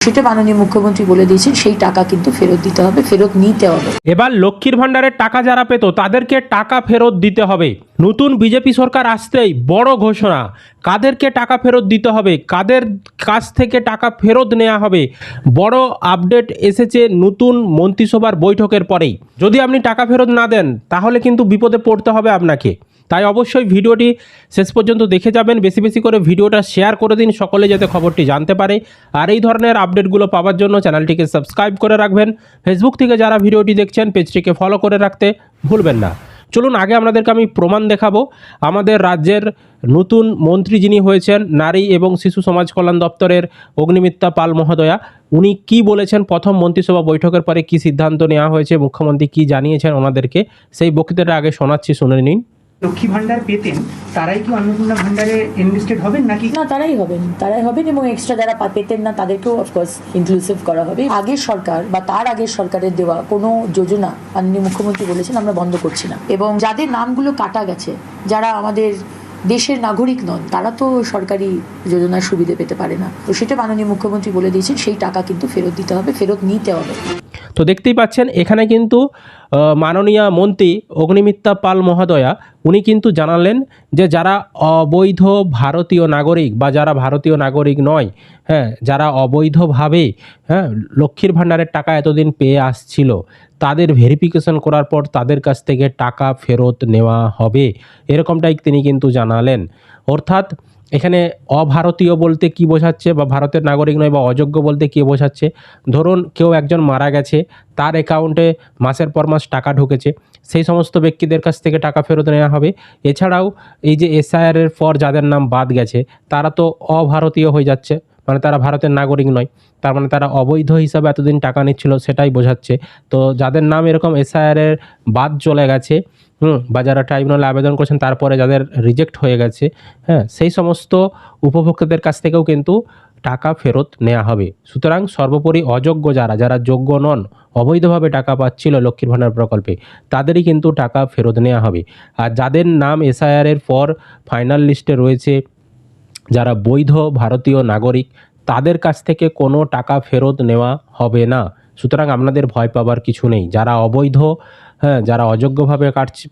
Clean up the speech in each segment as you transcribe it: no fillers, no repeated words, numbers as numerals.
সেটা মাননীয় মুখ্যমন্ত্রী বলে দিয়েছেন, সেই টাকা কিন্তু ফেরত দিতে হবে, ফেরত নিতে হবে। এবার লক্ষ্মীর ভান্ডারের টাকা যারা পেত তাদেরকে টাকা ফেরত দিতে হবে। নতুন বিজেপি সরকার আসতেই বড় ঘোষণা, কাদেরকে টাকা ফেরত দিতে হবে, কাদের কাছ থেকে টাকা ফেরত নেওয়া হবে। বড় আপডেট এসেছে নতুন মন্ত্রিসভার বৈঠকের পরেই। যদি আপনি টাকা ফেরত না দেন তাহলে কিন্তু বিপদে পড়তে হবে আপনাকে। তাই অবশ্যই ভিডিওটি শেষ পর্যন্ত দেখে যাবেন, বেশি বেশি করে ভিডিওটা শেয়ার করে দিন সকলে যাতে খবরটি জানতে পারে। আর এই ধরনের আপডেটগুলো পাওয়ার জন্য চ্যানেলটিকে সাবস্ক্রাইব করে রাখবেন। ফেসবুক থেকে যারা ভিডিওটি দেখছেন পেজটিকে ফলো করে রাখতে ভুলবেন না। চলুন আগে আপনাদেরকে আমি প্রমাণ দেখাবো। আমাদের রাজ্যের নতুন মন্ত্রী যিনি হয়েছেন নারী এবং শিশু সমাজ কল্যাণ দপ্তরের অগ্নিমিত্রা পাল মহোদয়া, উনি কি বলেছেন প্রথম মন্ত্রিসভা বৈঠকের পরে কি সিদ্ধান্ত নেওয়া হয়েছে, মুখ্যমন্ত্রী কি জানিয়েছেন ওনাদেরকে, সেই বক্তৃতাটা আগে শোনাচ্ছি, শুনে নিন। লক্ষ্মী ভান্ডার পেতেন তারাই কি অন্নপূর্ণা ভান্ডারে এনলিস্টেড হবেন নাকি? না, তারাই হবেন এবং এক্সট্রা যারা পেতেন না তাদেরকেও অফকোর্স ইনক্লুসিভ করা হবে। আগের সরকার বা তার আগের সরকারের দেওয়া কোনো যোজনা মাননীয় মুখ্যমন্ত্রী বলেছেন আমরা বন্ধ করছি না, এবং যাদের নামগুলো কাটা গেছে, যারা আমাদের দেশের নাগরিক নন, তারা তো সরকারি যোজনার সুবিধা পেতে পারে না। তো সেটা মাননীয় মুখ্যমন্ত্রী বলে দিয়েছেন, সেই টাকা কিন্তু ফেরত দিতে হবে, ফেরত নিতে হবে। তো দেখতেই পাচ্ছেন এখানে কিন্তু মাননীয় মন্ত্রী অগ্নিমিত্রা পাল মহোদয়া উনি কিন্তু জানালেন যে যারা অবৈধ ভারতীয় নাগরিক বা যারা ভারতীয় নাগরিক নয়, যারা অবৈধভাবে লক্ষ্মীর ভাণ্ডারের টাকা এতদিন পেয়ে আসছিল, তাদের ভেরিফিকেশন করার পর তাদের কাছ থেকে টাকা ফেরত নেওয়া হবে, এরকমটাই তিনি কিন্তু জানালেন। অর্থাৎ এখানে অভারতীয় বলতে কি বোঝাচ্ছে, বা ভারতের নাগরিক নয় বা অযোগ্য বলতে কি বোঝাচ্ছে, ধরুন কেউ একজন মারা গেছে, তার অ্যাকাউন্টে মাসের পর মাস টাকা ঢুকেছে, সেই সমস্ত ব্যক্তিদের কাছ থেকে টাকা ফেরত নেওয়া হবে। এছাড়াও এই যে এসআইআরের পর যাদের নাম বাদ গেছে তারা তো অভারতীয় হয়ে যাচ্ছে, মানে তারা ভারতের নাগরিক নয়, তার মানে তারা অবৈধ হিসাবে এতদিন টাকা নিচ্ছিল, সেটাই বোঝাচ্ছে। তো যাদের নাম এরকম এসআইআরের বাদ চলে গেছে, বা যারা ট্রাইব্যুনালে আবেদন করেছেন তারপরে যাদের রিজেক্ট হয়ে গেছে, সেই সমস্ত উপভোক্তাদের কাছ থেকেও কিন্তু টাকা ফেরত নেওয়া হবে। সুতরাং সর্বোপরি অযোগ্য যারা যোগ্য নন, অবৈধভাবে টাকা পাচ্ছিল লক্ষ্মীর ভাণ্ডার প্রকল্পে, তাদেরই কিন্তু টাকা ফেরত নেওয়া হবে। আর যাদের নাম এসআইআরের পর ফাইনাল লিস্টে রয়েছে, যারা বৈধ ভারতীয় নাগরিক, তাদের কাছ থেকে কোনো টাকা ফেরত নেওয়া হবে না। সুতরাং আপনাদের ভয় পাবার কিছু নেই। যারা অবৈধ, যারা অযোগ্যভাবে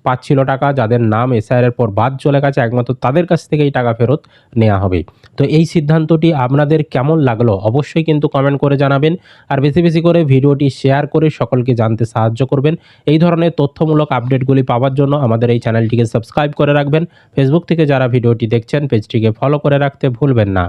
পাচ্ছিল টাকা, যাদের নাম এসআইআরের পর বাদ চলে গেছে, একমাত্র তাদের কাছ থেকেই টাকা ফেরত নেওয়া হবে। তো এই সিদ্ধান্তটি আপনাদের কেমন লাগলো অবশ্যই কিন্তু কমেন্ট করে জানাবেন। আর বেশি বেশি করে ভিডিওটি শেয়ার করে সকলকে জানতে সাহায্য করবেন। এই ধরনের তথ্যমূলক আপডেটগুলি পাওয়ার জন্য আমাদের এই চ্যানেলটিকে সাবস্ক্রাইব করে রাখবেন। ফেসবুক থেকে যারা ভিডিওটি দেখছেন পেজটিকে ফলো করে রাখতে ভুলবেন না।